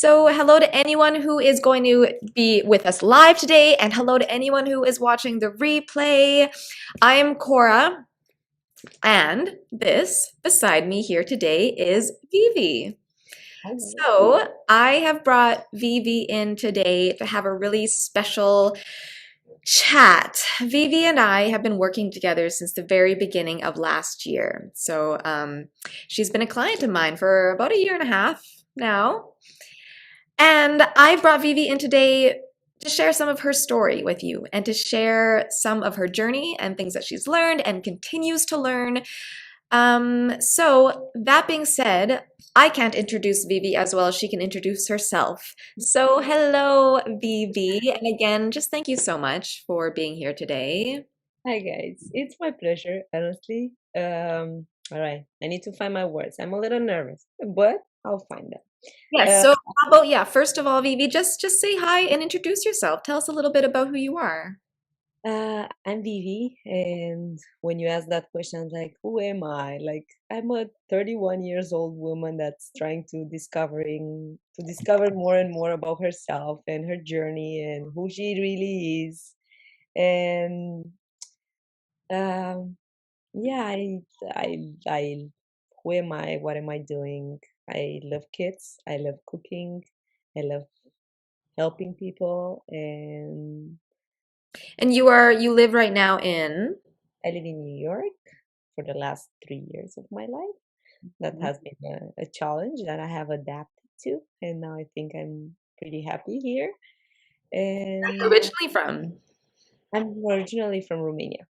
So, hello to anyone who is going to be with us live today, and hello to anyone who is watching the replay. I am Cora, and this beside me here today is Vivi. Hello. So, I have brought Vivi in today to have a really special chat. Vivi and I have been working together since the very beginning of last year. So, she's been a client of mine for about a year and a half now. And I brought Vivi in today to share some of her story with you and to share some of her journey and things that she's learned and continues to learn. So that being said, I can't introduce Vivi as well as she can introduce herself. So hello, Vivi. And again, just thank you so much for being here today. Hi guys. It's my pleasure, honestly. All right. I need to find my words. I'm a little nervous, but I'll find them. Yes, Uh, so how about, yeah, first of all, Vivi, just say hi and introduce yourself. Tell us a little bit about who you are. I'm Vivi, and when you ask that question, I'm like, who am I? Like, I'm a 31 years old woman that's trying to discover more and more about herself and her journey and who she really is. And um, yeah, I who am I? What am I doing? I love kids. I love cooking. I love helping people, and And you live right now in? I live in New York for the last 3 years of my life. That has been a challenge that I have adapted to, and now I think I'm pretty happy here. And Originally from? I'm originally from Romania.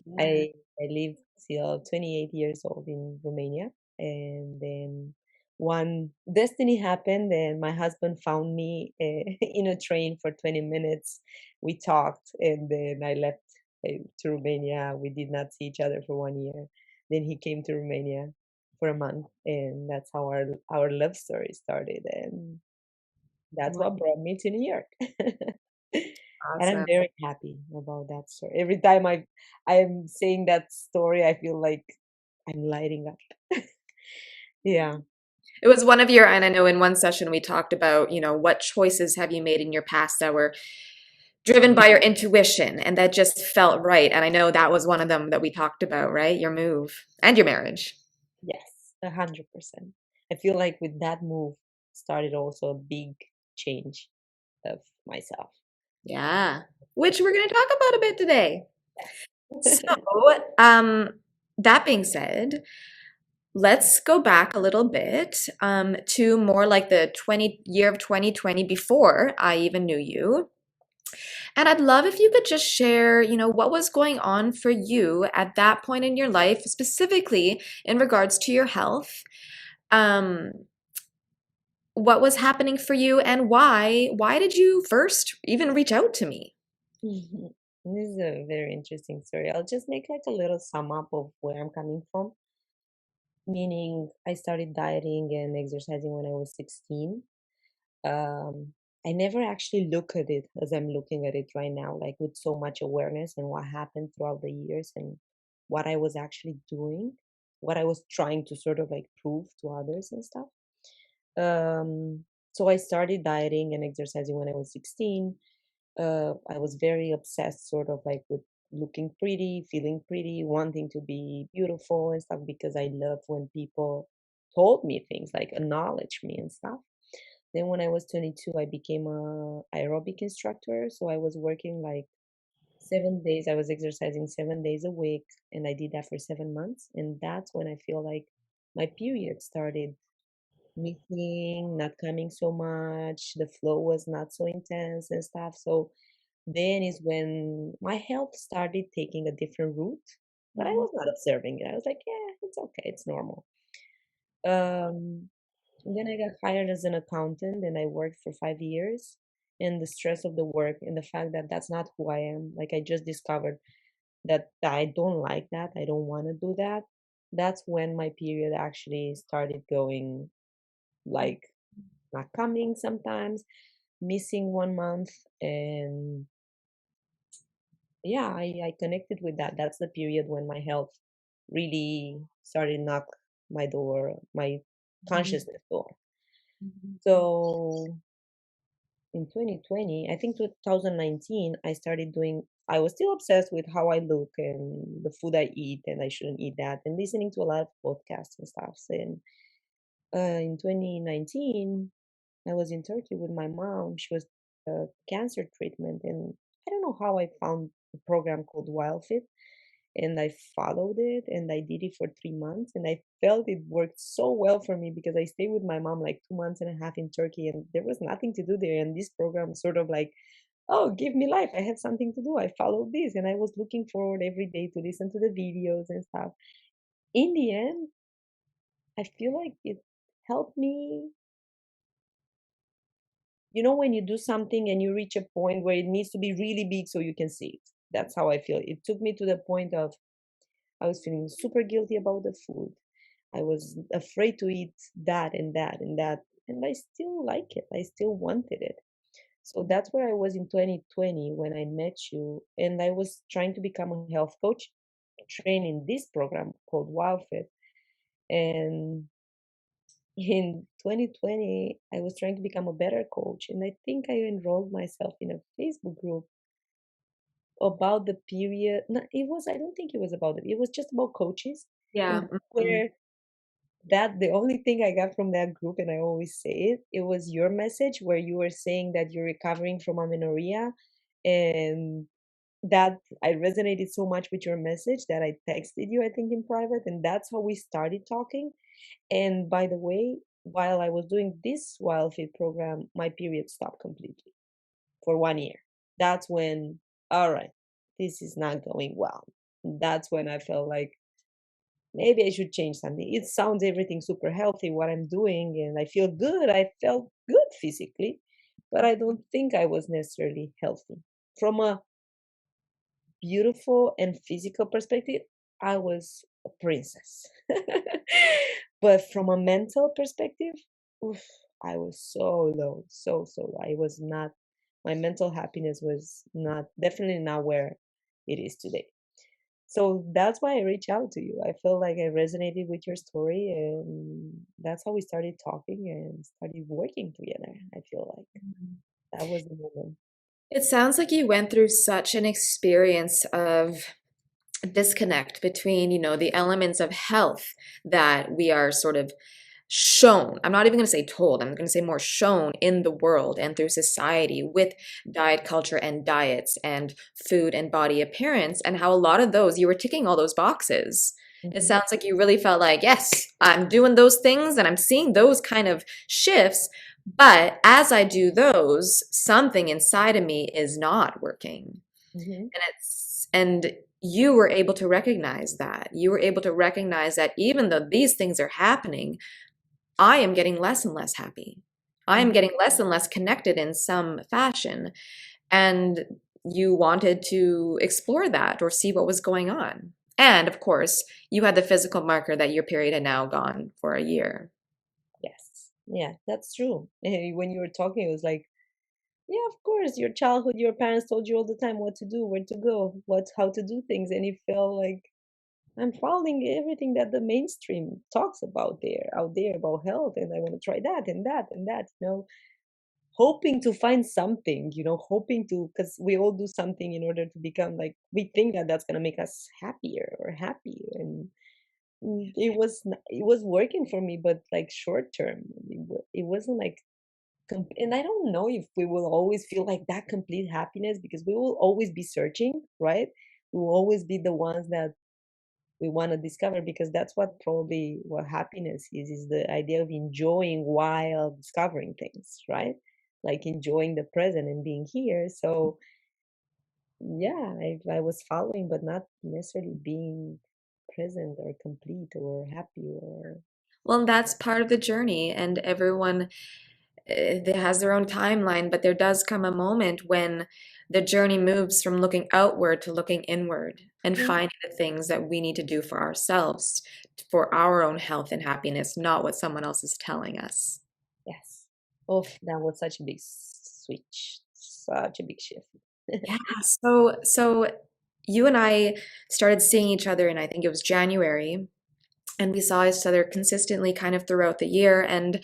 Yeah. I lived till 28 years old in Romania, and then one destiny happened, and my husband found me in a train for 20 minutes. We talked, and then I left to Romania. We did not see each other for 1 year. Then he came to Romania for a month, and that's how our love story started, and that's what brought me to New York. And I'm Awesome. very happy about that story. Every time I'm saying that story, I feel like I'm lighting up. Yeah. It was one of your, and I know in one session we talked about, what choices have you made in your past that were driven by your intuition and that just felt right. And I know that was one of them that we talked about, right? Your move and your marriage. Yes, 100%. I feel like with that move started also a big change of myself. Yeah. Which we're going to talk about a bit today. Yes. So, um, that being said, let's go back a little bit to more like the 20 year of 2020 before I even knew you. And I'd love if you could just share, what was going on for you at that point in your life, specifically in regards to your health. Um, what was happening for you and why? Why did you first even reach out to me? Mhm. This is a very interesting story. I'll just make like a little sum up of where I'm coming from. Meaning, I started dieting and exercising when I was 16. um, I never actually look at it as I'm looking at it right now, like with so much awareness and what happened throughout the years and what I was actually doing, what I was trying to sort of like prove to others and stuff. So I started dieting and exercising when I was 16. I was very obsessed, sort of like with looking pretty, feeling pretty, wanting to be beautiful and stuff because I love when people told me things like acknowledge me and stuff. Then when I was 22, I became a aerobic instructor. So I was working like 7 days. I was exercising 7 days a week, and I did that for 7 months. And that's when I feel like my period started missing, not coming so much. The flow was not so intense and stuff. So then is when my health started taking a different route, but I Mhm. was not observing it. I was like, yeah, it's okay, it's normal. Um, and then I got hired as an accountant and I worked for 5 years. And the stress of the work and the fact that that's not who I am, like I just discovered that I don't like that. I don't want to do that. That's when my period actually started going like not coming sometimes, missing 1 month. And yeah, I connected with that. That's the period when my health really started knock my door, my consciousness door. Mhm. So in 2020, I think 2019, I was still obsessed with how I look and the food I eat, and I shouldn't eat that, and listening to a lot of podcasts and stuff. And in 2019, I was in Turkey with my mom. She was cancer treatment, and I don't know how I found a program called WildFit, and I followed it, and I did it for 3 months, and I felt it worked so well for me because I stayed with my mom like 2 months and a half in Turkey, and there was nothing to do there. And this program sort of like, oh, give me life. I have something to do. I followed this, and I was looking forward every day to listen to the videos and stuff. In the end, I feel like it helped me. You know, when you do something and you reach a point where it needs to be really big so you can see it. That's how I feel. It took me to the point of I was feeling super guilty about the food. I was afraid to eat that and that and that. And I still like it. I still wanted it. So that's where I was in 2020 when I met you. And I was trying to become a health coach, training this program called WildFit. And in 2020, I was trying to become a better coach. And I think I enrolled myself in a Facebook group about the period. No, I don't think it was about it. It was just about coaches. Yeah. And Mhm. where that the only thing I got from that group, and I always say it was your message where you were saying that you're recovering from amenorrhea, and that I resonated so much with your message that I texted you, I think, in private, and that's how we started talking. And by the way, while I was doing this Wild Fit program, my period stopped completely for 1 year. That's when, all right, this is not going well. That's when I felt like maybe I should change something. It sounds everything super healthy what I'm doing, and I feel good. I felt good physically, but I don't think I was necessarily healthy. From a beautiful and physical perspective, I was a princess. But from a mental perspective, oof, I was so low, so low. I was not, my mental happiness was not, definitely not where it is today. So that's why I reached out to you. I felt like I resonated with your story, and that's how we started talking and started working together. I feel like that was the moment. It sounds like you went through such an experience of disconnect between, the elements of health that we are sort of shown. I'm not even going to say told, I'm going to say more shown in the world and through society with diet culture and diets and food and body appearance, and how a lot of those, you were ticking all those boxes. It Mhm, sounds like you really felt like, yes, I'm doing those things and I'm seeing those kind of shifts. But as I do those, something inside of me is not working. mhm, And you were able to recognize that. You were able to recognize that even though these things are happening, I am getting less and less happy. I am mhm. getting less and less connected in some fashion. And you wanted to explore that or see what was going on. And of course, you had the physical marker that your period had now gone for a year. Yes. Yeah, that's true. When you were talking, it was like, yeah, of course, your childhood, your parents told you all the time what to do, where to go, how to do things, and it felt like I'm following everything that the mainstream talks about out there about health, and I want to try that and that and that, hoping to find something, hoping to, because we all do something in order to become like, we think that that's going to make us happier or happy. And it was working for me, but like short term, it wasn't like, and I don't know if we will always feel like that complete happiness because we will always be searching, right? We will always be the ones that we want to discover because that's what probably what happiness is the idea of enjoying while discovering things, right? Like enjoying the present and being here. So yeah, I was following but not necessarily being present or complete or happy or Well, that's part of the journey, and everyone has their own timeline, but there does come a moment when the journey moves from looking outward to looking inward and yeah, finding the things that we need to do for ourselves, for our own health and happiness, not what someone else is telling us. yes. Oh, that was such a big switch, such a big shift. Yeah, so you and I started seeing each other in, I think it was January, and we saw each other consistently kind of throughout the year. And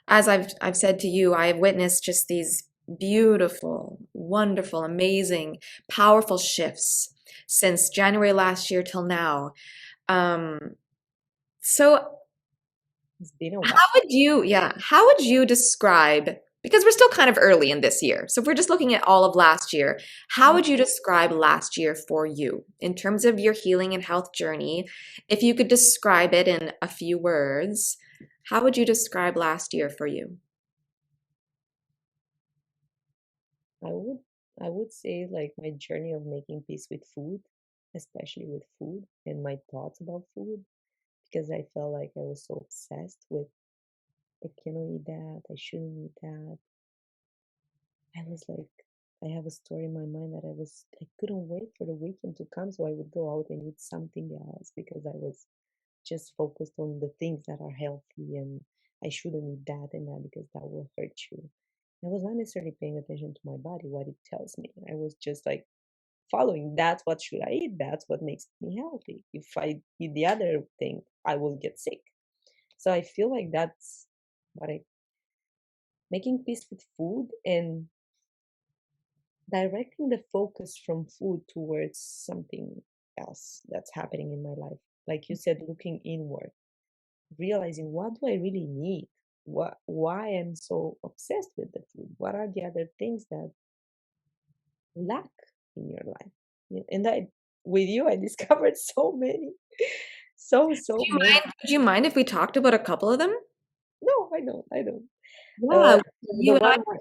as I've said to you, I have witnessed just these beautiful, wonderful, amazing, powerful shifts since January last year till now. Um, so It's been a how while. would you, yeah, how would you describe, because we're still kind of early in this year. So if we're just looking at all of last year, how Mhm. would you describe last year for you in terms of your healing and health journey? If you could describe it in a few words, how would you describe last year for you? I would I would say like my journey of making peace with food, especially with food and my thoughts about food, because I felt like I was so obsessed with I cannot eat that, I shouldn't eat that. I was like I have a story in my mind that I couldn't wait for the weekend to come so I would go out and eat something else because I was just focused on the things that are healthy and I shouldn't eat that and that because that will hurt you. I was not necessarily paying attention to my body, what it tells me. I was just like following that's what should I eat, that's what makes me healthy. If I eat the other thing, I will get sick. So I feel like that's what I making peace with food and directing the focus from food towards something else that's happening in my life. Like you said, looking inward, realizing what do I really need? What why I'm so obsessed with the food? What are the other things that lack in your life? Yeah, and I with you I discovered so many. So many. Would you mind if we talked about a couple of them? No, I don't. I don't. Yeah, The you and I. one where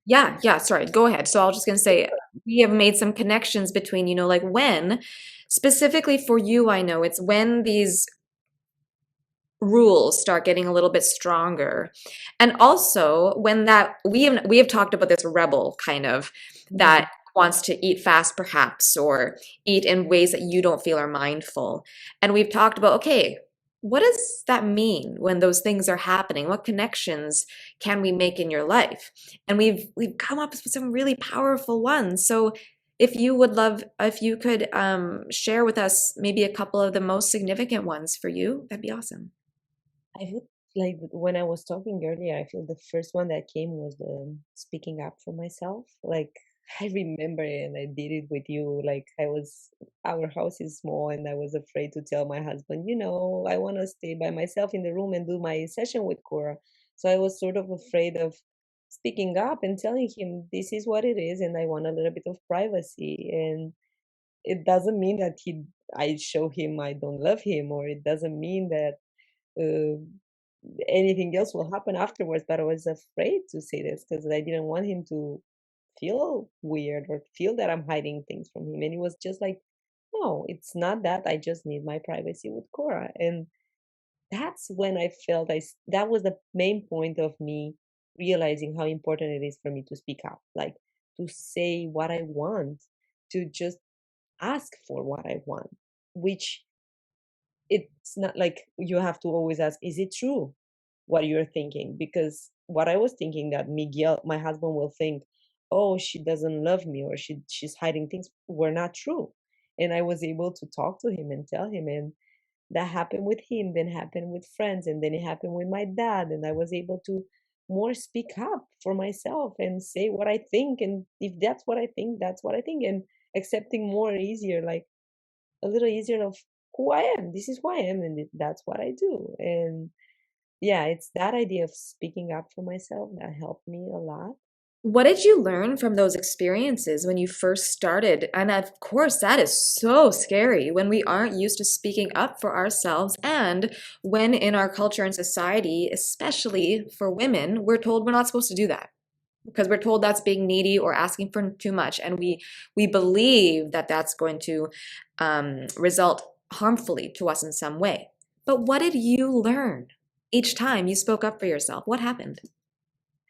Yeah, yeah, sorry, go ahead. So I was just gonna say we have made some connections between, like when, specifically for you, I know it's when these rules start getting a little bit stronger. And also when that we have talked about this rebel kind of Mhm. that wants to eat fast perhaps or eat in ways that you don't feel are mindful. And we've talked about, okay, what does that mean when those things are happening? What connections can we make in your life? And we've come up with some really powerful ones. So if you could share with us maybe a couple of the most significant ones for you, that'd be awesome. I feel like when I was talking earlier, I feel the first one that came was the speaking up for myself. Like I remember it and I did it with you. Like our house is small and I was afraid to tell my husband, I want to stay by myself in the room and do my session with Cora. So I was sort of afraid of speaking up and telling him this is what it is and I want a little bit of privacy. And it doesn't mean that I show him I don't love him, or it doesn't mean that uh, anything else will happen afterwards. But I was afraid to say this because I didn't want him to feel weird or feel that I'm hiding things from him. And he was just like, no, it's not that. I just need my privacy with Cora. And that's when I felt that was the main point of me realizing how important it is for me to speak up, like to say what I want, to just ask for what I want, which it's not like you have to always ask, is it true what you're thinking? Because what I was thinking that Miguel, my husband, will think, oh, she doesn't love me or she's hiding things were not true. And I was able to talk to him and tell him, and that happened with him, then happened with friends, and then it happened with my dad. And I was able to more speak up for myself and say what I think. And if that's what I think, that's what I think. And accepting more easier, like a little easier of who I am. This is who I am, and that's what I do. And yeah, it's that idea of speaking up for myself that helped me a lot. What did you learn from those experiences when you first started? And of course, that is so scary when we aren't used to speaking up for ourselves, and when in our culture and society, especially for women, we're told we're not supposed to do that because we're told that's being needy or asking for too much, and we believe that that's going to result harmfully to us in some way. But what did you learn each time you spoke up for yourself? What happened?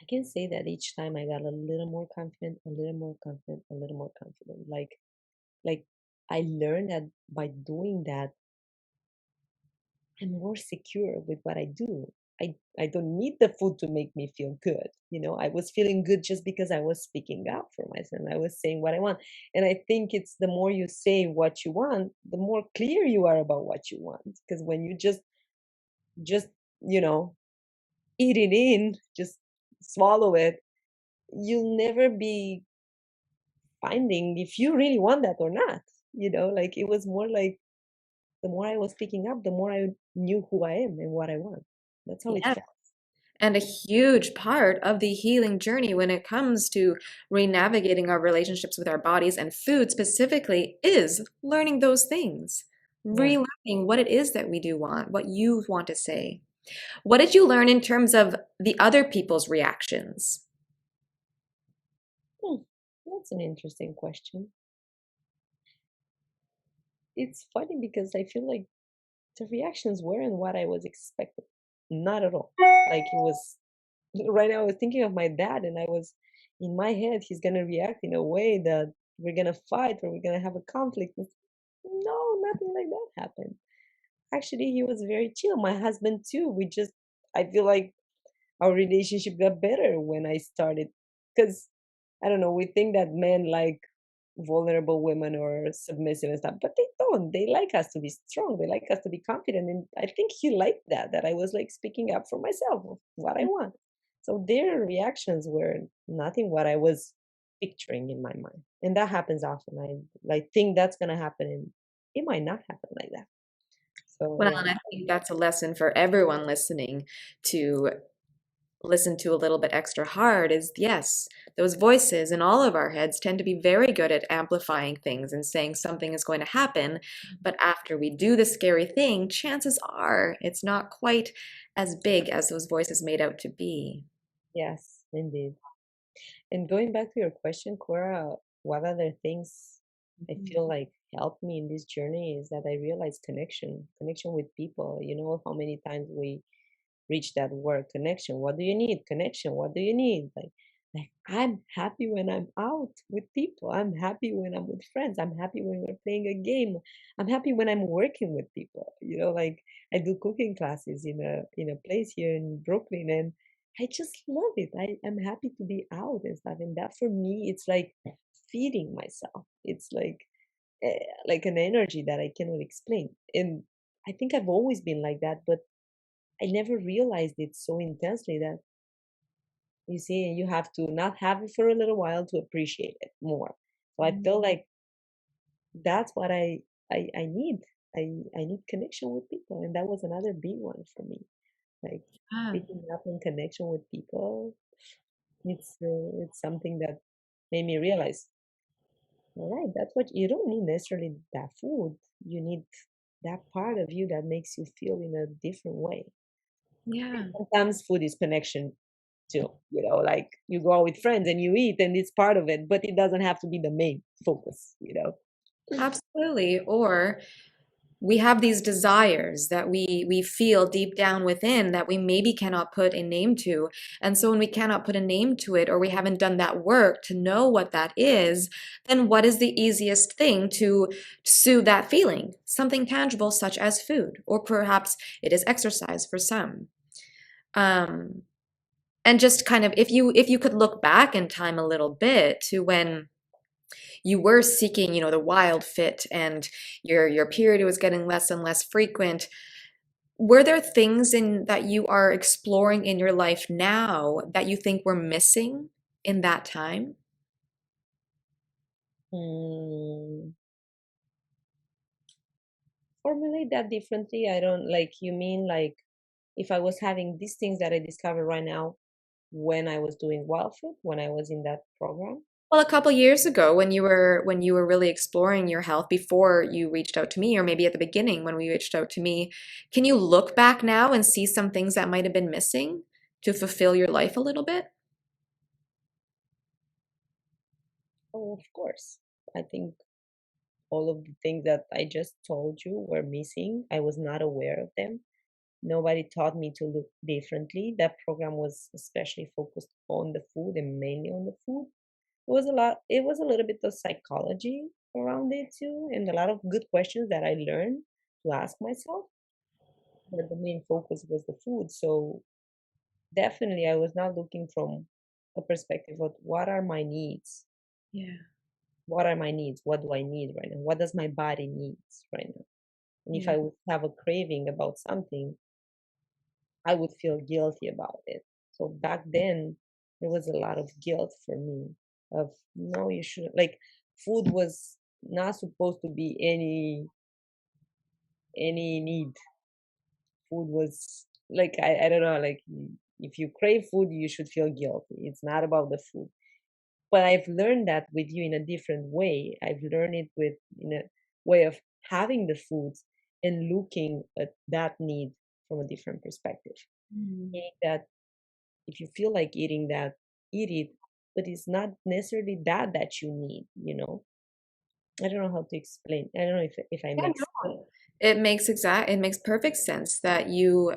I can say that each time I got a little more confident, a little more confident, a little more confident. Like I learned that by doing that, I'm more secure with what I do. I don't need the food to make me feel good. I was feeling good just because I was speaking up for myself. I was saying what I want. And I think it's the more you say what you want, the more clear you are about what you want. Because when you just, you know, eat it in, just swallow it, you'll never be finding if you really want that or not. Like it was more like the more I was picking up, the more I knew who I am and what I want. That's how it Yeah. felt. And a huge part of the healing journey when it comes to re-navigating our relationships with our bodies and food specifically is learning those things, Yeah. relearning what it is that we do want, what you want to say. What did you learn in terms of the other people's reactions? Hmm. That's an interesting question. It's funny because I feel like the reactions weren't what I was expecting. Not at all. Like it was right now I was thinking of my dad and I was in my head he's gonna react in a way that we're gonna fight or we're gonna have a conflict. No, nothing like that happened. Actually, he was very chill. My husband too. I feel like our relationship got better when I started. Because, I don't know, we think that men like vulnerable women or submissive and stuff, but they don't. They like us to be strong. They like us to be confident. And I think he liked that I was like speaking up for myself of what I want. So their reactions were nothing what I was picturing in my mind. And that happens often. I think that's going to happen and it might not happen like that. So Well, yeah. and I think that's a lesson for everyone listening to listen to a little bit extra hard is yes, those voices in all of our heads tend to be very good at amplifying things and saying something is going to happen. But after we do the scary thing, chances are it's not quite as big as those voices made out to be. Yes, indeed. And going back to your question, Cora, what other things I Mhm. feel like helped me in this journey is that I realized connection with people. You know how many times we reach that word connection. What do you need? Connection. What do you need? Like I'm happy when I'm out with people. I'm happy when I'm with friends. I'm happy when we're playing a game. I'm happy when I'm working with people. Like I do cooking classes in a place here in Brooklyn and I just love it. I'm happy to be out and stuff. And that for me it's like feeding myself. It's like an energy that I cannot explain. And I think I've always been like that, but I never realized it so intensely that you see, you have to not have it for a little while to appreciate it more. So I feel like that's what I need. I need connection with people, and that was another big one for me. Like Yeah. picking up in connection with people, it's something that made me realize. All right, that's what you don't need necessarily that food. You need that part of you that makes you feel in a different way. Yeah. Sometimes food is connection too. Like you go out with friends and you eat and it's part of it, but it doesn't have to be the main focus. Absolutely. Or we have these desires that we feel deep down within that we maybe cannot put a name to. And so when we cannot put a name to it or we haven't done that work to know what that is, then what is the easiest thing to soothe that feeling? Something tangible such as food, or perhaps it is exercise for some. Um, and just kind of if you could look back in time a little bit to when you were seeking, the wild fit and your period was getting less and less frequent, were there things in that you are exploring in your life now that you think were missing in that time? Hmm, formulate that differently. I don't like you mean like if I was having these things that I discovered right now when I was doing Wild Food, when I was in that program. Well, a couple years ago when you were really exploring your health before you reached out to me, or maybe at the beginning when we reached out to me, can you look back now and see some things that might have been missing to fulfill your life a little bit? Oh, of course. I think all of the things that I just told you were missing. I was not aware of them. Nobody taught me to look differently. That program was especially focused on the food and mainly on the food. It was a little bit of psychology around it too, and a lot of good questions that I learned to ask myself. But the main focus was the food. So definitely I was not looking from a perspective of what are my needs? Yeah, What are my needs? What do I need right now? What does my body needs right now? And if yeah, I would have a craving about something, I would feel guilty about it. So back then, there was a lot of guilt for me of no, you shouldn't. Like food was not supposed to be any need. Food was like I don't know, like if you crave food, you should feel guilty. It's not about the food. But I've learned that with you in a different way. I've learned it with in a way of having the foods and looking at that need from a different perspective. Mm. Meaning that if you feel like eating that, eat it, but it's not necessarily that you need. I don't know how to explain. I don't know if I Yeah, make sense. no. It makes perfect sense that you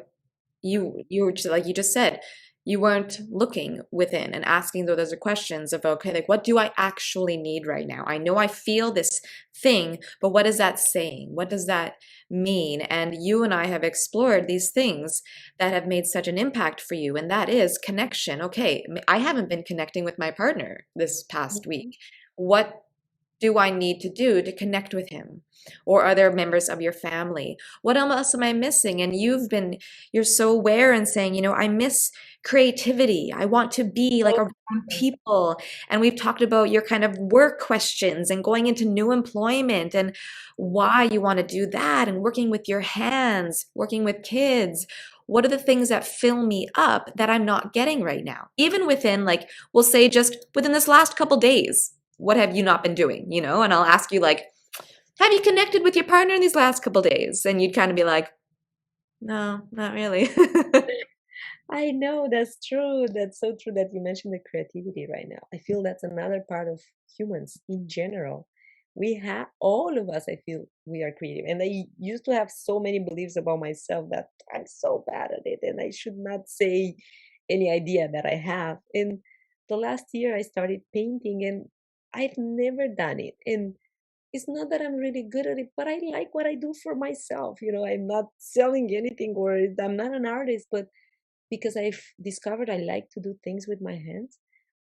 were just, like you just said, you weren't looking within and asking those questions of, okay, like what do I actually need right now? I know I feel this thing, but what is that saying? What does that mean? And you and I have explored these things that have made such an impact for you, and that is connection. Okay, I haven't been connecting with my partner this past week. Mhm. What do I need to do to connect with him? Or other members of your family? What else am I missing? And you're so aware and saying, I miss creativity. I want to be like Oh, around yeah. people. And we've talked about your kind of work questions and going into new employment and why you want to do that and working with your hands, working with kids. What are the things that fill me up that I'm not getting right now? Even within, like, we'll say just within this last couple days, what have you not been doing? And I'll ask you, like, have you connected with your partner in these last couple days? And you'd kind of be like, no, not really. I know that's true. That's so true that you mentioned the creativity right now. I feel that's another part of humans in general. We have all of us, I feel we are creative. And I used to have so many beliefs about myself that I'm so bad at it and I should not say any idea that I have. And the last year I started painting and I've never done it. And it's not that I'm really good at it, but I like what I do for myself. I'm not selling anything or I'm not an artist, but because I've discovered I like to do things with my hands,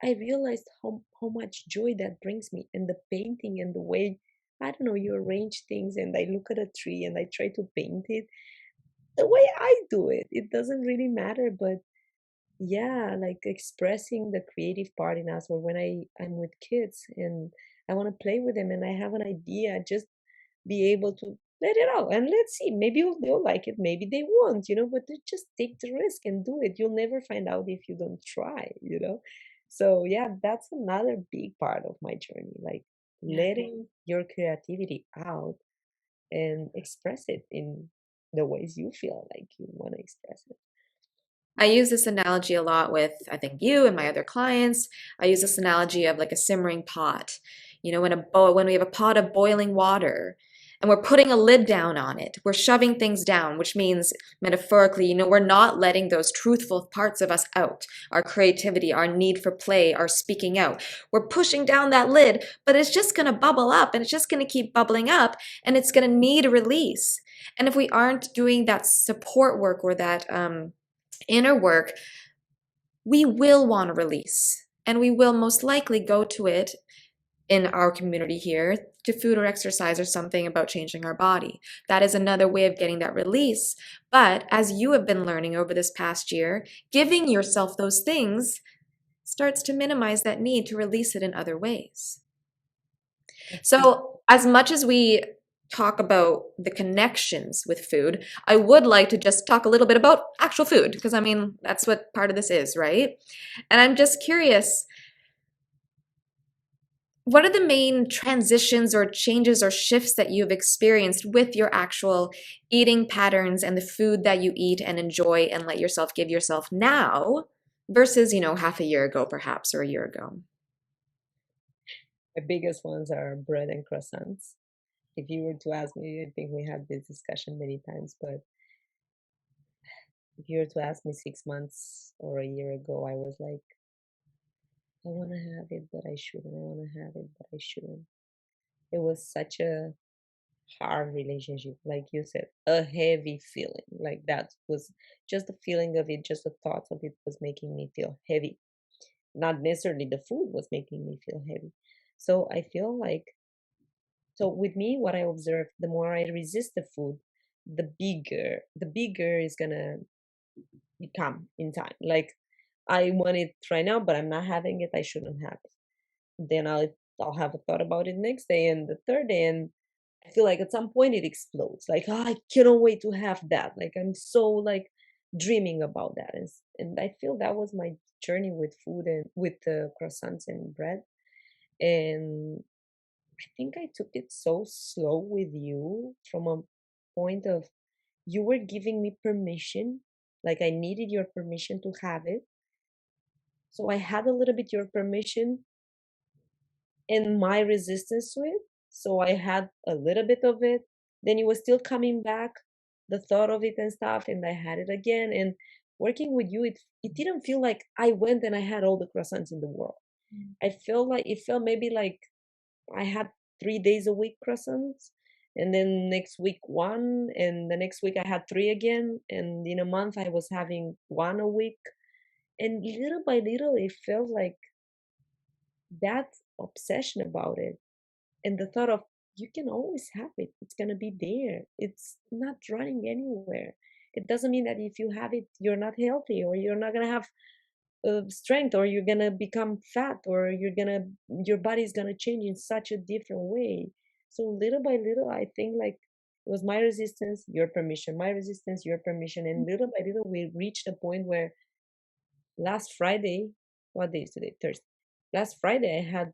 I realized how much joy that brings me. And the painting and the way, I don't know, you arrange things and I look at a tree and I try to paint it the way I do it. It doesn't really matter, but yeah, like expressing the creative part in us, or when I'm with kids and I want to play with them and I have an idea, just be able to let it out and let's see. Maybe they'll like it, maybe they won't, but they just take the risk and do it. You'll never find out if you don't try. So yeah, that's another big part of my journey, like Yeah. letting your creativity out and express it in the ways you feel like you want to express it. I use this analogy a lot with, I think, you and my other clients. I use this analogy of like a simmering pot. When we have a pot of boiling water and we're putting a lid down on it, we're shoving things down, which means metaphorically, we're not letting those truthful parts of us out, our creativity, our need for play, our speaking out. We're pushing down that lid, but it's just going to bubble up and it's just going to keep bubbling up and it's going to need a release. And if we aren't doing that support work or that, inner work, we will want to release. And we will most likely go to it in our community here to food or exercise or something about changing our body. That is another way of getting that release. But as you have been learning over this past year, giving yourself those things starts to minimize that need to release it in other ways. So, as much as we talk about the connections with food, I would like to just talk a little bit about actual food, because I mean, that's what part of this is, right? And I'm just curious, what are the main transitions or changes or shifts that you've experienced with your actual eating patterns and the food that you eat and enjoy and let yourself give yourself now versus, half a year ago, perhaps, or a year ago? The biggest ones are bread and croissants. If you were to ask me, I think we had this discussion many times, but if you were to ask me 6 months or a year ago, I was like, I want to have it, but I shouldn't. I want to have it, but I shouldn't. It was such a hard relationship, like you said, a heavy feeling. Like that was just the feeling of it, just the thought of it was making me feel heavy. Not necessarily the food was making me feel heavy. So I feel like, so with me, what I observe, the more I resist the food, the bigger is gonna come in time. Like I want it right now, but I'm not having it. I shouldn't have it. Then I'll have a thought about it next day and the third day, and I feel like at some point it explodes. Like, oh, I cannot wait to have that. Like I'm so like dreaming about that, and I feel that was my journey with food and with the croissants and bread. And I think I took it so slow with you from a point of you were giving me permission, like I needed your permission to have it. So I had a little bit your permission and my resistance to it. So I had a little bit of it. Then it was still coming back, the thought of it and stuff, and I had it again. And working with you, it didn't feel like I went and I had all the croissants in the world. I felt like it felt maybe like I had 3 days a week croissants, and then next week one, and the next week I had three again, and in a month I was having one a week. And little by little, it felt like that obsession about it and the thought of you can always have it, it's going to be there, it's not running anywhere. It doesn't mean that if you have it you're not healthy or you're not going to have strength or you're going to become fat or your body's going to change in such a different way. So little by little I think like it was my resistance, your permission, my resistance, your permission, and little by little we reached a point where last Friday, what day is today? Thursday. Last Friday, I had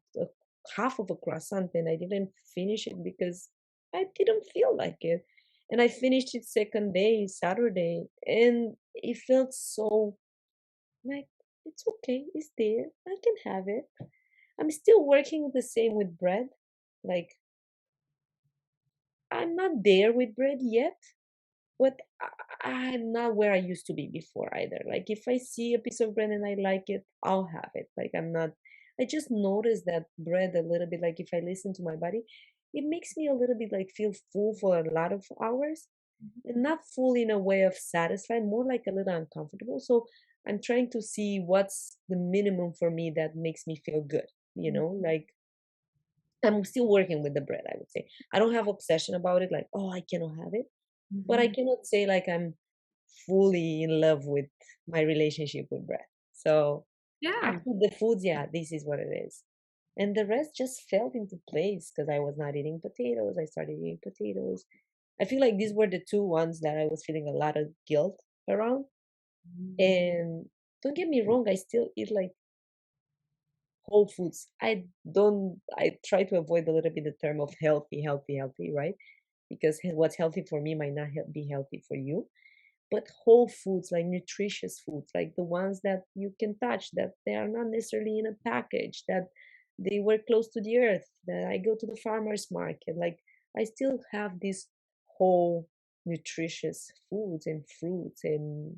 half of a croissant and I didn't finish it because I didn't feel like it. And I finished it second day, Saturday, and it felt so like it's okay, it's there, I can have it. I'm still working the same with bread. Like I'm not there with bread yet, but I'm not where I used to be before either. Like if I see a piece of bread and I like it, I'll have it. Like I'm not. I just noticed that bread a little bit. Like if I listen to my body, it makes me a little bit like feel full for a lot of hours, and not full in a way of satisfied, more like a little uncomfortable. So I'm trying to see what's the minimum for me that makes me feel good. Like I'm still working with the bread. I would say I don't have obsession about it. Like oh, I cannot have it, but I Mhm. cannot say like I'm fully in love with my relationship with bread. So Yeah. actually the foods, yeah, this is what it is. And the rest just fell into place because I was not eating potatoes. I started eating potatoes. I feel like these were the two ones that I was feeling a lot of guilt around. And don't get me wrong, I still eat like whole foods. I try to avoid a little bit the term of healthy, healthy, healthy, right? Because what's healthy for me might not be healthy for you. But whole foods, like nutritious foods, like the ones that you can touch, that they are not necessarily in a package, that they were close to the earth, that I go to the farmer's market. Like I still have these whole nutritious foods and fruits and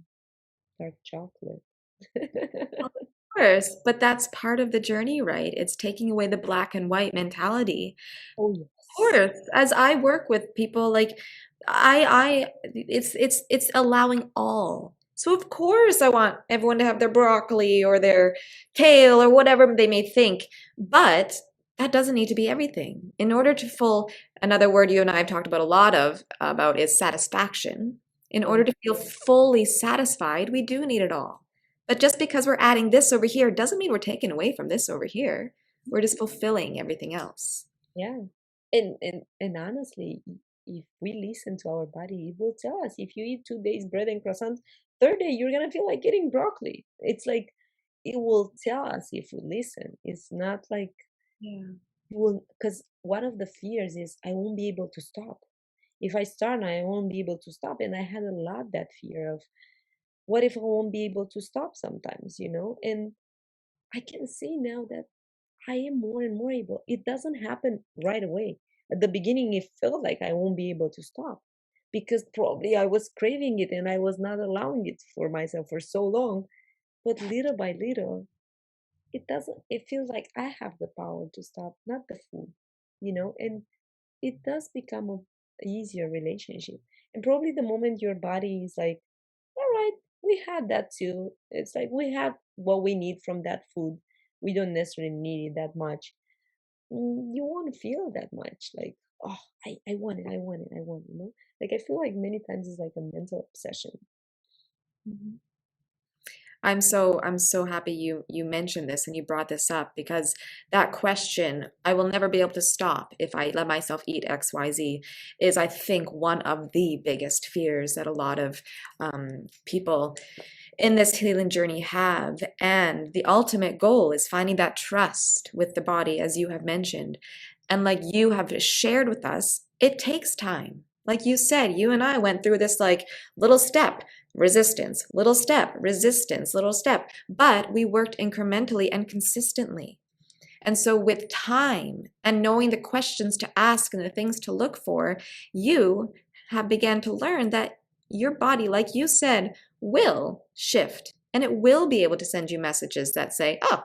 dark chocolate. Course, but that's part of the journey, right? It's taking away the black and white mentality. Oh Of yes. course, as I work with people, like it's allowing all. So of course I want everyone to have their broccoli or their kale or whatever they may think, but that doesn't need to be everything. In order to full, another word you and I have talked about a lot of about is satisfaction. In order Oh, to feel fully satisfied, we do need it all. But just because we're adding this over here doesn't mean we're taking away from this over here. We're just fulfilling everything else. yeah. And honestly, if we listen to our body, it will tell us if you eat 2 days bread and croissants, third day you're gonna feel like eating broccoli. It's like it will tell us if we listen. It's not like Yeah. you will, because one of the fears is I won't be able to stop. If I start, I won't be able to stop. And I had a lot that fear of what if I won't be able to stop sometimes. And I can see now that I am more and more able. It doesn't happen right away. At the beginning, it felt like I won't be able to stop because probably I was craving it and I was not allowing it for myself for so long. But little by little, it doesn't, it feels like I have the power to stop, not the food. And it does become a easier relationship. And probably the moment your body is like, all right, we had that too. It's like we have what we need from that food. We don't necessarily need it that much. You won't feel that much like, oh, I want it, I want it, I want it. Like I feel like many times it's like a mental obsession. Mhm. I'm so happy you mentioned this and you brought this up because that question, I will never be able to stop if I let myself eat XYZ, is I think one of the biggest fears that a lot of people in this healing journey have. And the ultimate goal is finding that trust with the body, as you have mentioned. And like you have shared with us, it takes time. Like you said, you and I went through this like little step, resistance, little step, resistance, little step, but we worked incrementally and consistently. And so, with time and knowing the questions to ask and the things to look for, you have began to learn that your body, like you said, will shift and it will be able to send you messages that say, oh,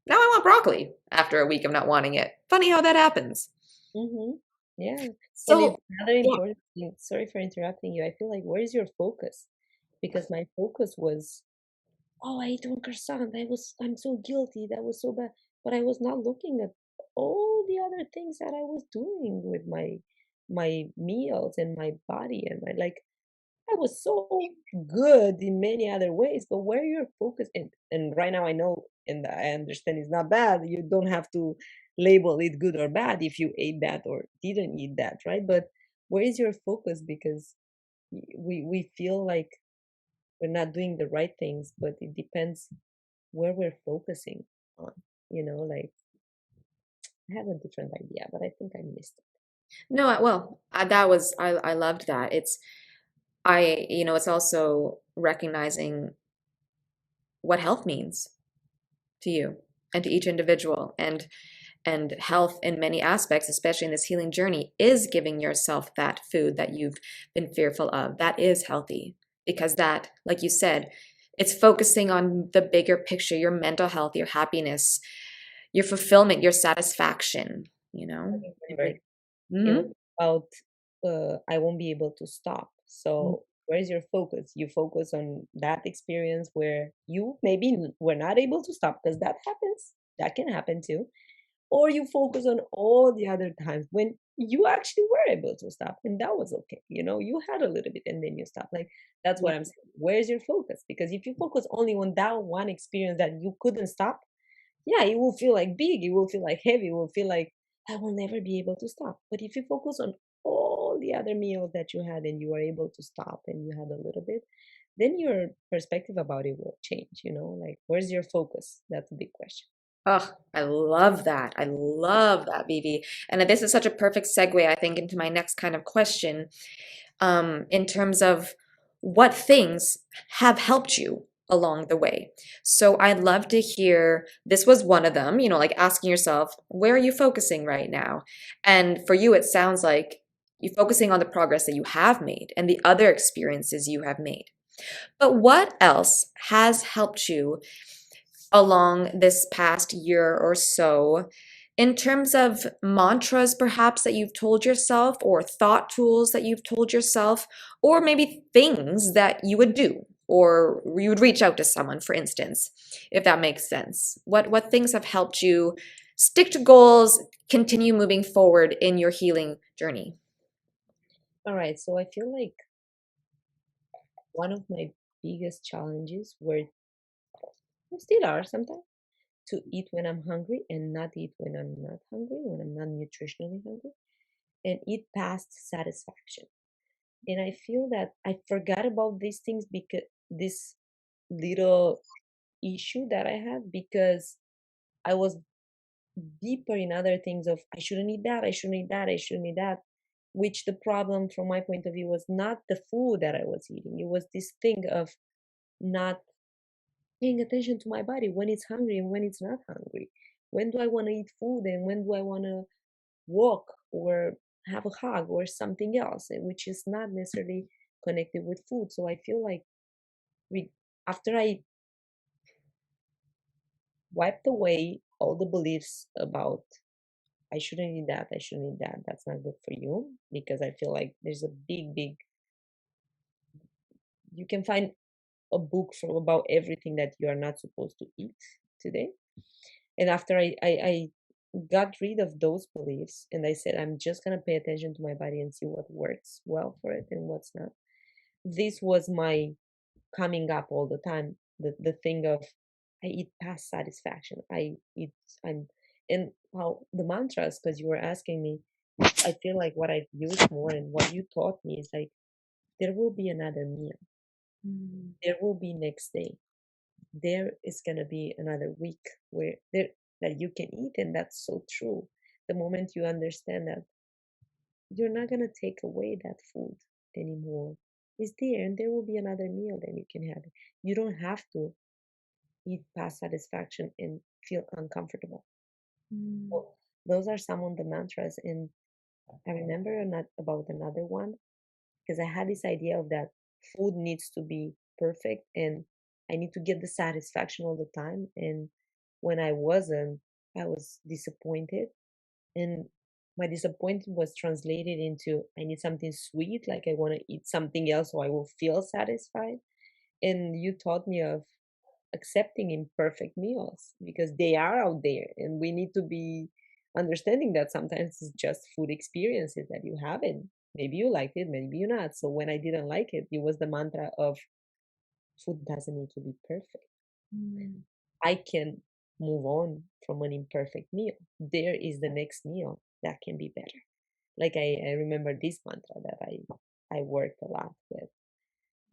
now I want broccoli after a week of not wanting it. Funny how that happens. Mm-hmm. Yeah. And it's So, another yeah. important thing. Sorry for interrupting you. I feel like, where is your focus? Because my focus was, oh, I ate one croissant. I'm so guilty. That was so bad. But I was not looking at all the other things that I was doing with my meals and my body and my like. I was so good in many other ways, but where you're focused, and right now I know and I understand it's not bad. You don't have to label it good or bad if you ate that or didn't eat that, right? But where is your focus? Because we feel like we're not doing the right things, but it depends where we're focusing on. Like I have a different idea, but I think I missed it. No, well, that was, I loved that. It's also recognizing what health means to you and to each individual. And health in many aspects, especially in this healing journey, is giving yourself that food that you've been fearful of. That is healthy because that, like you said, it's focusing on the bigger picture, your mental health, your happiness, your fulfillment, your satisfaction, you know? I And remember, it mhm. was about I won't be able to stop. So where's your focus? You focus on that experience where you maybe were not able to stop because that happens. That can happen too. Or you focus on all the other times when you actually were able to stop and that was okay. You had a little bit and then you stop. Like that's Yeah. what I'm saying. Where's your focus? Because if you focus only on that one experience that you couldn't stop, yeah, it will feel like big, it will feel like heavy, it will feel like I will never be able to stop. But if you focus on all the other meals that you had and you were able to stop and you had a little bit, then your perspective about it will change, like where's your focus? That's a big question. Oh, I love that. I love that, Vivi. And this is such a perfect segue, I think, into my next kind of question, in terms of what things have helped you along the way. So I'd love to hear, this was one of them, like asking yourself, where are you focusing right now? And for you, it sounds like you're focusing on the progress that you have made and the other experiences you have made. But what else has helped you along this past year or so in terms of mantras perhaps that you've told yourself or thought tools that you've told yourself or maybe things that you would do or you would reach out to someone, for instance, if that makes sense? What things have helped you stick to goals, continue moving forward in your healing journey? All right, so I feel like one of my biggest challenges were, still are sometimes, to eat when I'm hungry and not eat when I'm not hungry, when I'm not nutritionally hungry, and eat past satisfaction. And I feel that I forgot about these things because this little issue that I had because I was deeper in other things of I shouldn't eat that, I shouldn't eat that, I shouldn't eat that. Which the problem from my point of view was not the food that I was eating. It was this thing of not paying attention to my body when it's hungry and when it's not hungry. When do I want to eat food and when do I want to walk or have a hug or something else, which is not necessarily connected with food. So I feel like we, after I wiped away all the beliefs about I shouldn't eat that, I shouldn't eat that, that's not good for you, because I feel like there's a big, you can find a book for about everything that you are not supposed to eat today. And after I got rid of those beliefs and I said, I'm just going to pay attention to my body and see what works well for it and what's not. This was my coming up all the time. the thing of I eat past satisfaction. I'm and how the mantras, because you were asking me, I feel like what I've used more and what you taught me is like there will be another meal. Mm. There will be next day. There is gonna be another week where there that you can eat, and that's so true. The moment you understand that you're not gonna take away that food anymore. It's there, and there will be another meal that you can have. You don't have to eat past satisfaction and feel uncomfortable. Mm. So those are some of the mantras. And I remember not about another one because I had this idea of that food needs to be perfect and I need to get the satisfaction all the time. And when I wasn't, I was disappointed. And my disappointment was translated into I need something sweet, like I want to eat something else so I will feel satisfied. And you taught me of accepting imperfect meals because they are out there and we need to be understanding that sometimes it's just food experiences that you haven't. Maybe you liked it, maybe you not. So when I didn't like it, it was the mantra of food doesn't need to be perfect. Mm. I can move on from an imperfect meal. There is the next meal that can be better. Like I remember this mantra that I worked a lot with.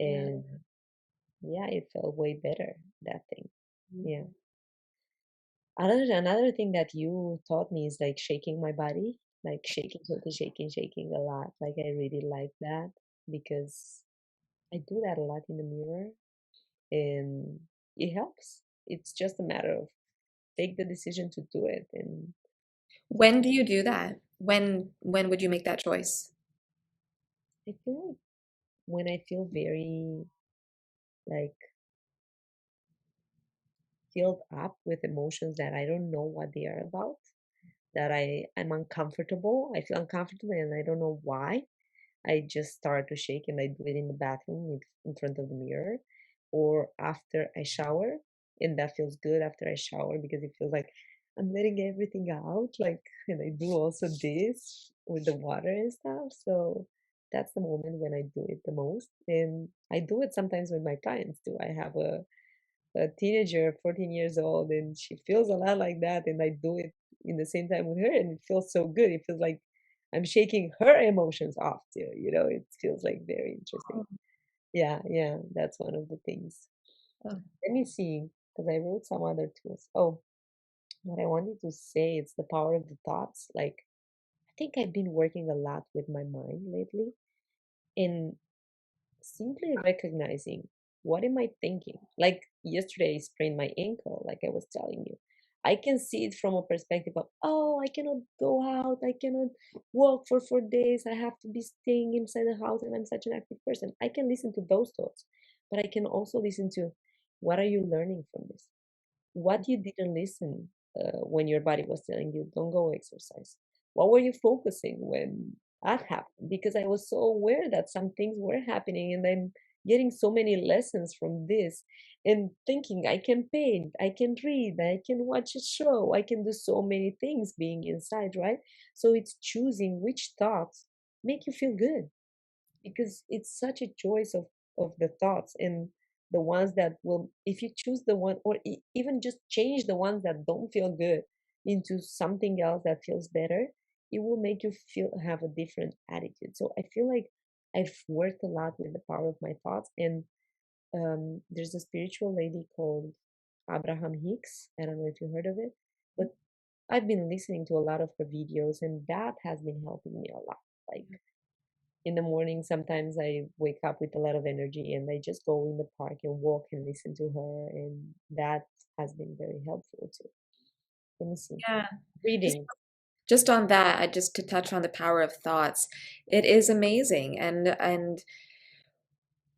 Yeah. And yeah, it felt way better, that thing. Yeah. Another thing that you taught me is like shaking my body, like shaking a lot. Like I really like that because I do that a lot in the mirror and it helps. It's just a matter of take the decision to do it and just When do you do that? When would you make that choice? I feel like when I feel very like filled up with emotions that I don't know what they are about, that I'm uncomfortable. I feel uncomfortable and I don't know why. I just start to shake and I do it in the bathroom in front of the mirror or after I shower. And that feels good after I shower because it feels like I'm letting everything out. Like, and I do also this with the water and stuff. So that's the moment when I do it the most. And I do it sometimes with my clients too. I have a teenager, 14 years old, and she feels a lot like that. And I do it in the same time with her, and it feels so good. It feels like I'm shaking her emotions off too. It feels like very interesting. Oh, Yeah, yeah, that's one of the things. oh. Let me see, because I wrote some other tools. Oh, what I wanted to say is the power of the thoughts. Like, I think I've been working a lot with my mind lately, and simply recognizing what am I thinking? Like yesterday, I sprained my ankle, like I was telling you. I can see it from a perspective of, oh, I cannot go out, I cannot walk for 4 days, I have to be staying inside the house, and I'm such an active person. I can listen to those thoughts, but I can also listen to what are you learning from this? What you didn't listen when your body was telling you, don't go exercise? What were you focusing when that happened? Because I was so aware that some things were happening and I'm getting so many lessons from this and thinking I can paint, I can read, I can watch a show, I can do so many things being inside, right? So it's choosing which thoughts make you feel good because it's such a choice of the thoughts and the ones that will if you choose the one or even just change the ones that don't feel good into something else that feels better, it will make you feel have a different attitude. So I feel like I've worked a lot with the power of my thoughts. And there's a spiritual lady called Abraham Hicks. I don't know if you heard of it, but I've been listening to a lot of her videos and that has been helping me a lot. Like in the morning, sometimes I wake up with a lot of energy and I just go in the park and walk and listen to her. And that has been very helpful too. Let me see. Yeah. Just Reading. just on that, just to touch on the power of thoughts, it is amazing and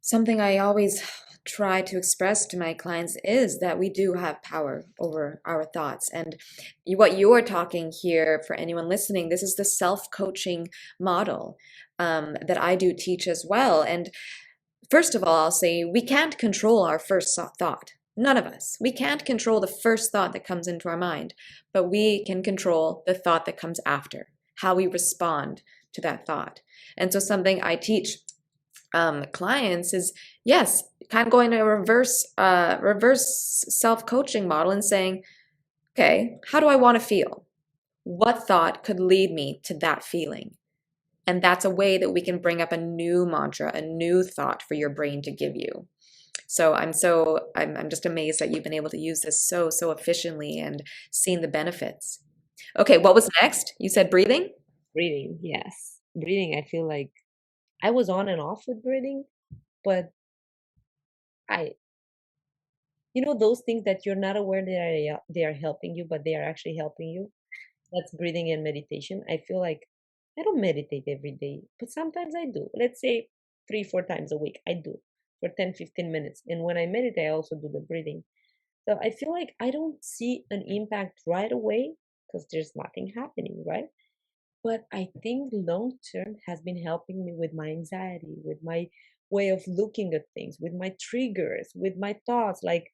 something I always try to express to my clients is that we do have power over our thoughts. And what you are talking here, for anyone listening, this is the self-coaching model that I do teach as well. And first of all, I'll say we can't control our first thought. None of us. We can't control the first thought that comes into our mind, but we can control the thought that comes after, how we respond to that thought. And so something I teach clients is, yes, kind of going to a reverse self-coaching model and saying, okay, how do I want to feel? What thought could lead me to that feeling? And that's a way that we can bring up a new mantra, a new thought for your brain to give you. So I'm just amazed that you've been able to use this so efficiently and seen the benefits. Okay, what was next? You said breathing? Breathing, yes. Breathing, I feel like I was on and off with breathing, but I, those things that you're not aware they are helping you, but they are actually helping you. That's breathing and meditation. I feel like I don't meditate every day, but sometimes I do. Let's say 3, 4 times a week, I do for 10, 15 minutes. And when I meditate, I also do the breathing. So I feel like I don't see an impact right away because there's nothing happening, right? But I think long term has been helping me with my anxiety, with my way of looking at things, with my triggers, with my thoughts. Like,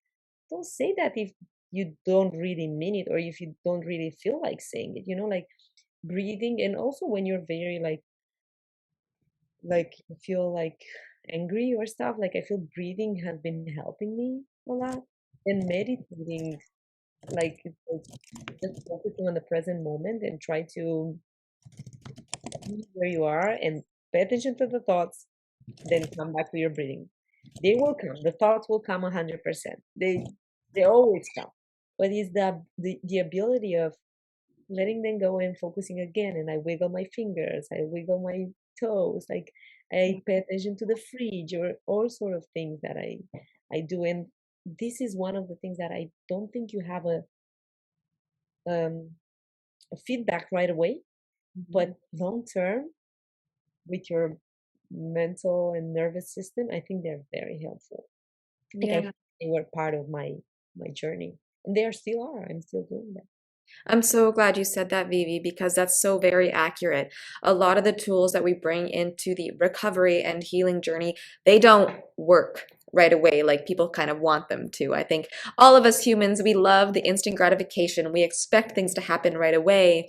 don't say that if you don't really mean it or if you don't really feel like saying it, like breathing. And also when you're very like you feel like angry or stuff, like I feel breathing has been helping me a lot. And meditating, like just focusing on the present moment and try to be where you are and pay attention to the thoughts, then come back to your breathing. They will come. The thoughts will come 100%. They always come. But it's the ability of letting them go and focusing again. And I wiggle my fingers, I wiggle my toes, like I pay attention to the fridge or all sort of things that I do. And this is one of the things that I don't think you have a feedback right away, but long term with your mental and nervous system, I think they're very helpful. Like Yeah. they were part of my journey, and they are still are. I'm still doing that. I'm so glad you said that, Vivi, because that's so very accurate. A lot of the tools that we bring into the recovery and healing journey, they don't work right away like people kind of want them to. I think all of us humans, we love the instant gratification. We expect things to happen right away.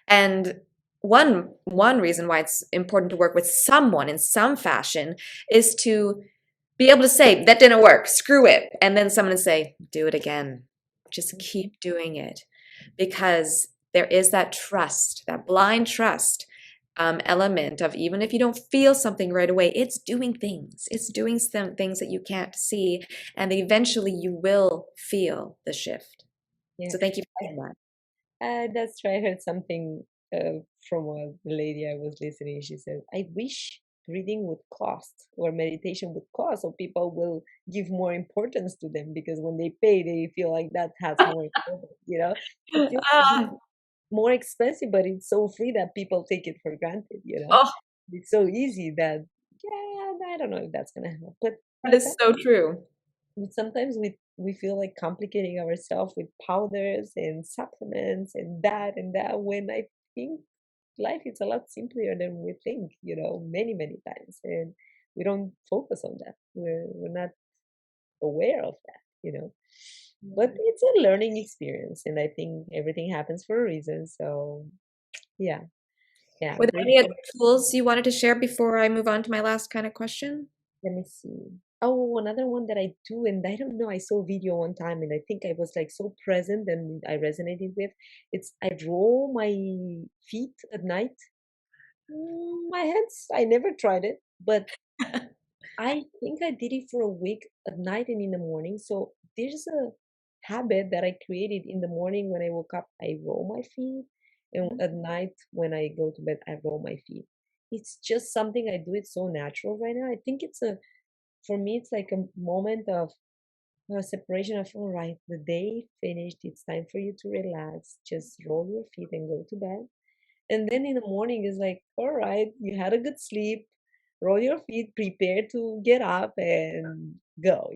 And one reason why it's important to work with someone in some fashion is to be able to say, that didn't work, screw it. And then someone to say, do it again. Just keep doing it. Because there is that trust, that blind trust element of even if you don't feel something right away, it's doing things. It's doing some things that you can't see. And eventually you will feel the shift. Yeah, So thank you for saying that. that's true. I heard something from a lady I was listening. She said, "I wish breathing would cost or meditation would cost, so people will give more importance to them because when they pay, they feel like that has more importance. It feels Ah, more expensive, but it's so free that people take it for granted. oh, It's so easy that yeah, I don't know if that's gonna help, but that is so true. sometimes we feel like complicating ourselves with powders and supplements and that when I think life is a lot simpler than we think, many times, and we don't focus on that. We're not aware of that. But it's a learning experience, and I think everything happens for a reason. So yeah, yeah. Were there any other tools you wanted to share before I move on to my last kind of question? Let me see. Oh, another one that I do, and I don't know, I saw a video one time and I think I was like so present and I resonated with. It's I roll my feet at night. My hands, I never tried it, but I think I did it for a week at night and in the morning. So there's a habit that I created in the morning when I woke up, I roll my feet. And at night when I go to bed, I roll my feet. It's just something I do. It's so natural right now. I think for me, it's like a moment of separation of, all right, the day finished. It's time for you to relax. Just roll your feet and go to bed. And then in the morning is like, all right, you had a good sleep, roll your feet, prepare to get up and go.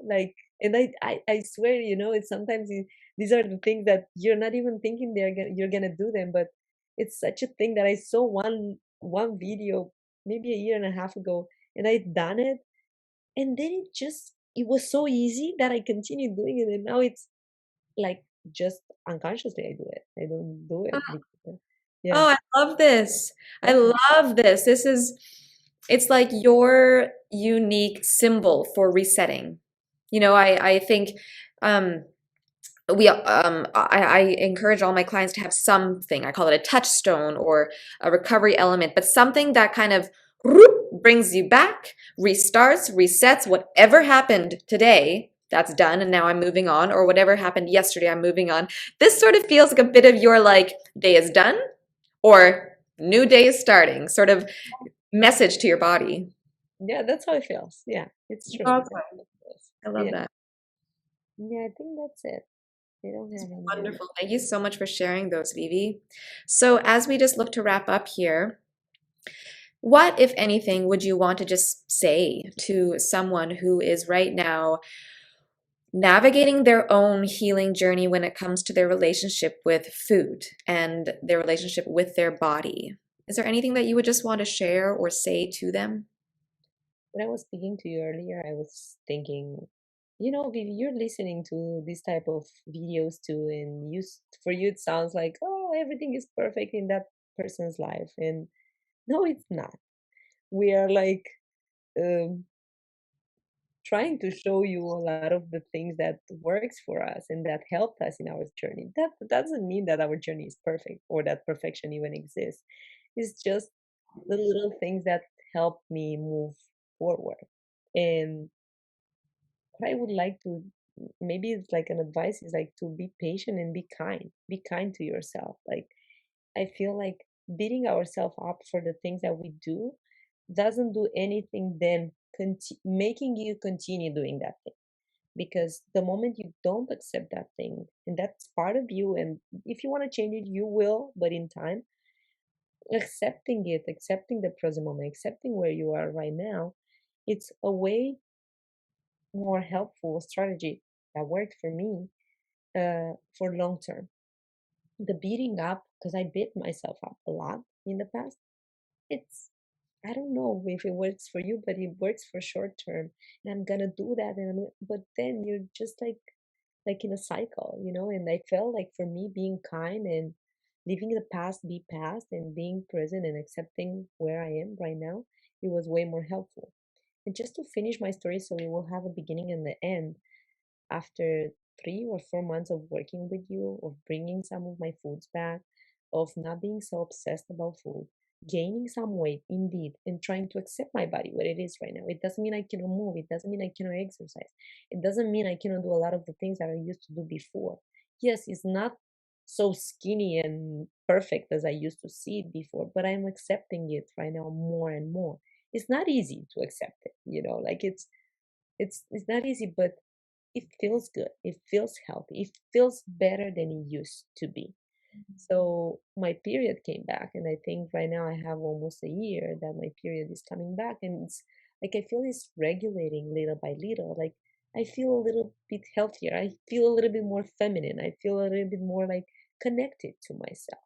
Like, and I swear, it's sometimes these are the things that you're not even thinking you're gonna do them, but it's such a thing that I saw one video maybe a year and a half ago, and I done it, and then it was so easy that I continued doing it, and now it's like just unconsciously I do it. I don't do it because, yeah. Oh, I love this. I Yeah. love this. This is It's like your unique symbol for resetting. I think um, I encourage all my clients to have something. I call it a touchstone or a recovery element, but something that kind of brings you back, restarts, resets whatever happened today. That's done, and now I'm moving on, or whatever happened yesterday, I'm moving on. This sort of feels like a bit of your like day is done or new day is starting, sort of message to your body. Yeah, that's how it feels. Yeah, it's true. That's Awesome. how it feels. I love Yeah, that. yeah, I think that's it. I don't It's have any other. wonderful. Thank you so much for sharing those, Vivi. So, as we just look to wrap up here, what, if anything, would you want to just say to someone who is right now navigating their own healing journey when it comes to their relationship with food and their relationship with their body? Is there anything that you would just want to share or say to them? When I was speaking to you earlier, I was thinking, Vivi, you're listening to this type of videos too, and for you it sounds like, oh, everything is perfect in that person's life, and no, it's not. We are like um, trying to show you a lot of the things that works for us and that helped us in our journey. That doesn't mean that our journey is perfect or that perfection even exists. It's just the little things that help me move forward. And what I would like to, maybe it's like an advice, is like to be patient and be kind. Be kind to yourself. Like I feel like beating ourselves up for the things that we do doesn't do anything then making you continue doing that thing. Because the moment you don't accept that thing, and that's part of you, and if you want to change it, you will, but in time, accepting it, accepting the present moment, accepting where you are right now, it's a way more helpful strategy that worked for me for long term. The beating up, because I beat myself up a lot in the past, it's, I don't know if it works for you, but it works for short term. And I'm gonna do that, but then you're just like in a cycle, And I felt like for me, being kind and leaving the past be past and being present and accepting where I am right now, it was way more helpful. And just to finish my story, so we will have a beginning and the end. After 3 or 4 months of working with you, of bringing some of my foods back, of not being so obsessed about food, gaining some weight indeed, and trying to accept my body what it is right now. It doesn't mean I cannot move. It doesn't mean I cannot exercise. It doesn't mean I cannot do a lot of the things that I used to do before. Yes, it's not so skinny and perfect as I used to see it before, but I'm accepting it right now more and more. It's not easy to accept it, like it's not easy, but it feels good. It feels healthy. It feels better than it used to be. So my period came back, and I think right now I have almost a year that my period is coming back, and it's like I feel it's regulating little by little. Like I feel a little bit healthier. I feel a little bit more feminine. I feel a little bit more like connected to myself.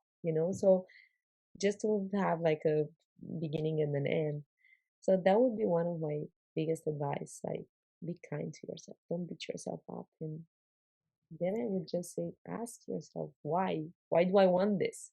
So just to have like a beginning and an end. So that would be one of my biggest advice. Like be kind to yourself. Don't beat yourself up. And then I would just say, ask yourself, why? Why do I want this?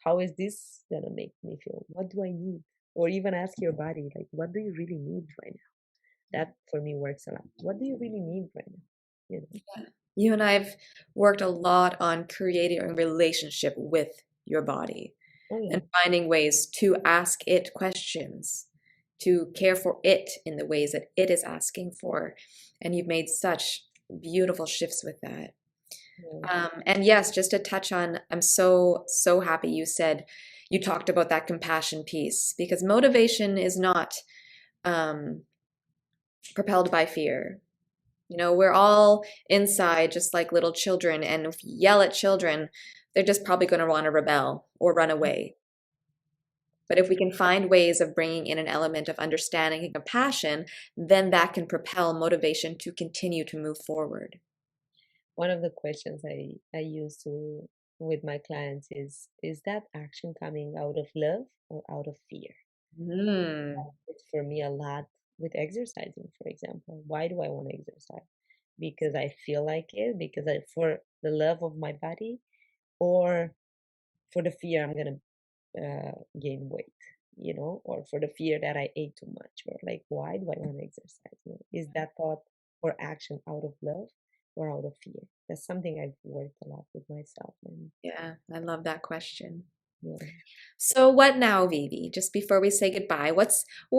How is this gonna make me feel? What do I need? Or even ask your body, like, what do you really need right now? That for me works a lot. What do you really need right now? You know? You and I've worked a lot on creating a relationship with your body Oh and yeah. finding ways to ask it questions, to care for it in the ways that it is asking for. And you've made such beautiful shifts with that. Yeah. And yes, just to touch on, I'm so happy you said you talked about that compassion piece because motivation is not um, propelled by fear. We're all inside just like little children, and if you yell at children, they're just probably going to want to rebel or run away. But if we can find ways of bringing in an element of understanding and compassion, then that can propel motivation to continue to move forward. One of the questions I use to with my clients is that action coming out of love or out of fear? Mm. It's for me a lot with exercising, for example. Why do I want to exercise? Because I feel like it, because for the love of my body, or for the fear I'm gonna gain weight. or for the fear that I ate too much, or like, why do I want to exercise? Is that thought or action out of love or out of fear? That's something I've worked a lot with myself. And Yeah, I love that question. yeah, So what now, Vivi? Just before we say goodbye, what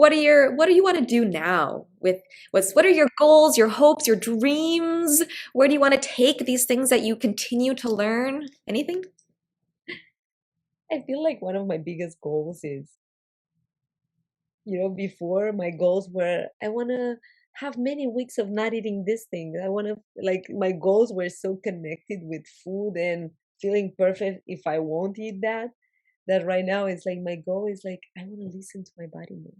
do you want to do now with what are your goals, your hopes, your dreams? Where do you want to take these things that you continue to learn? Anything? I feel like one of my biggest goals is, before my goals were I want to have many weeks of not eating this thing. I want to, like, my goals were so connected with food and feeling perfect if I won't eat that, that right now it's like my goal is like I want to listen to my body more.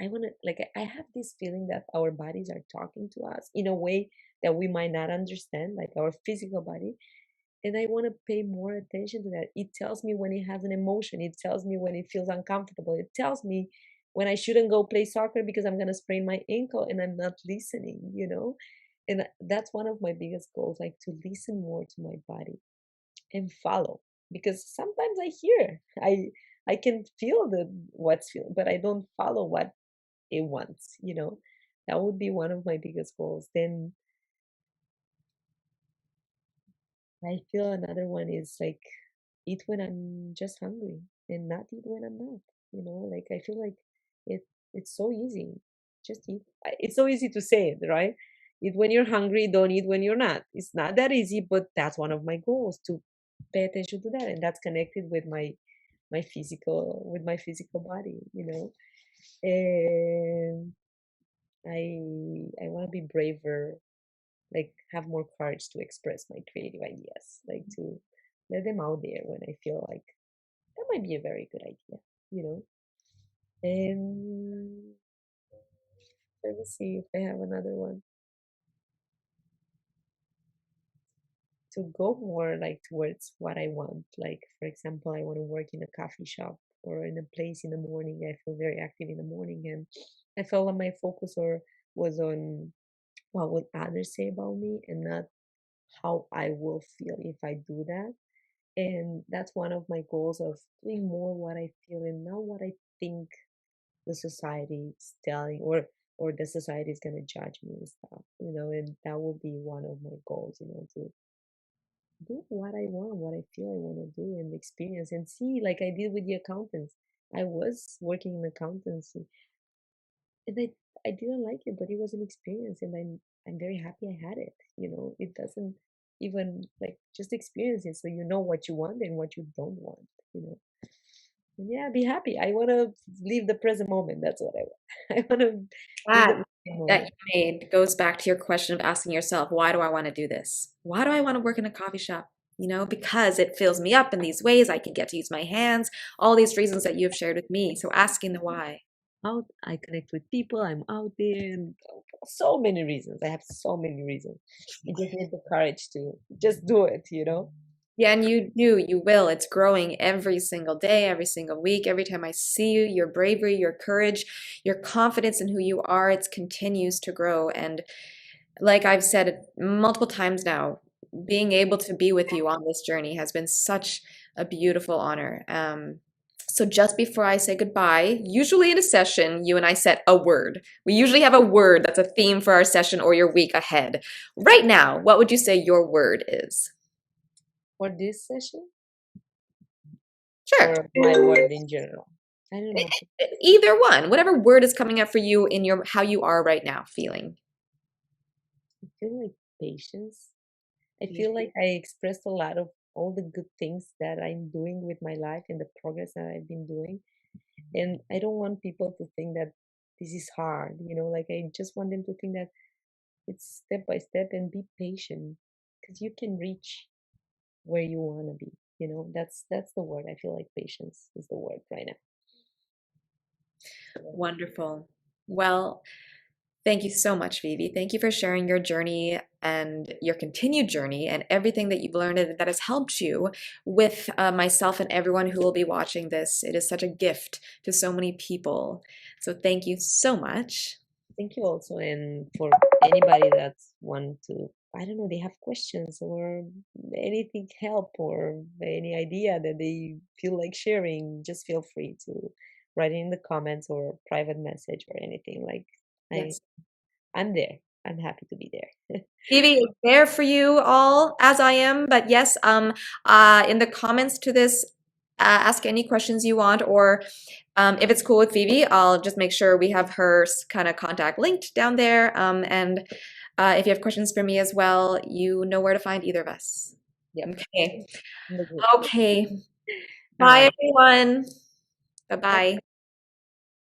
I want to, like, I have this feeling that our bodies are talking to us in a way that we might not understand, like our physical body, and I want to pay more attention to that. It tells me when it has an emotion. It tells me when it feels uncomfortable. It tells me when I shouldn't go play soccer because I'm going to sprain my ankle and I'm not listening. And that's one of my biggest goals, like to listen more to my body and follow. Because sometimes I hear, I can feel the what's feeling, but I don't follow what it wants. That would be one of my biggest goals. Then I feel another one is like eat when I'm just hungry and not eat when I'm not. Like I feel like it it's so easy. Just eat. It's so easy to say it, right? Eat when you're hungry, don't eat when you're not. It's not that easy, but that's one of my goals to pay attention to that. And that's connected with my physical body. And I want to be braver, like have more courage to express my creative ideas, like to let them out there when I feel like that might be a very good idea, you know. And let me see if I have another one. To go more like towards what I want. Like for example, I want to work in a coffee shop or in a place in the morning. I feel very active in the morning, and I felt like my focus or was on what would others say about me and not how I will feel if I do that. And that's one of my goals of doing more what I feel and not what I think the society is telling or the society is gonna judge me and stuff. And that will be one of my goals, to do what I want, what I feel I want to do and experience and see, like I did with the accountants. I was working in accountancy and I didn't like it, but it was an experience and I'm very happy I had it. It doesn't even like just experience it so you know what you want and what you don't want. And yeah, be happy. I want to live the present moment. That's what I want. I want to live the That present that moment. you made goes back to your question of asking yourself, why do I want to do this? Why do I want to work in a coffee shop? Because it fills me up in these ways. I can get to use my hands, all these reasons that you've shared with me. So asking the why. Out, I connect with people. I'm out there, and so many reasons. I have so many reasons. You just need the courage to just do it. Yeah, and you do, you will. It's growing every single day, every single week. Every time I see you, your bravery, your courage, your confidence in who you are, it continues to grow. And like I've said multiple times now, being able to be with you on this journey has been such a beautiful honor. So just before I say goodbye, usually in a session, you and I set a word. We usually have a word that's a theme for our session or your week ahead. Right now, what would you say your word is? For this session Sure. or my word in general. I don't know. Either one, whatever word is coming up for you in your how you are right now feeling. I feel like patience. I feel like I expressed a lot of all the good things that I'm doing with my life and the progress that I've been doing. And I don't want people to think that this is hard. Like I just want them to think that it's step by step and be patient because you can reach where you want to be. That's the word. I feel like patience is the word right now. Wonderful. Well, thank you so much, Vivi. Thank you for sharing your journey and your continued journey and everything that you've learned and that has helped you with myself and everyone who will be watching this. It is such a gift to so many people. So thank you so much. Thank you also, and for anybody that's want to, I don't know, they have questions or anything help or any idea that they feel like sharing, just feel free to writing in the comments or private message or anything. Like I Yes. I'm there. I'm happy to be there. Vivi is there for you all as I am, but yes, in the comments to this, ask any questions you want, or if it's cool with Vivi, I'll just make sure we have her kind of contact linked down there. And if you have questions for me as well, you know where to find either of us. Yep. Okay. All Okay. Bye, right. everyone. Bye. Bye-bye.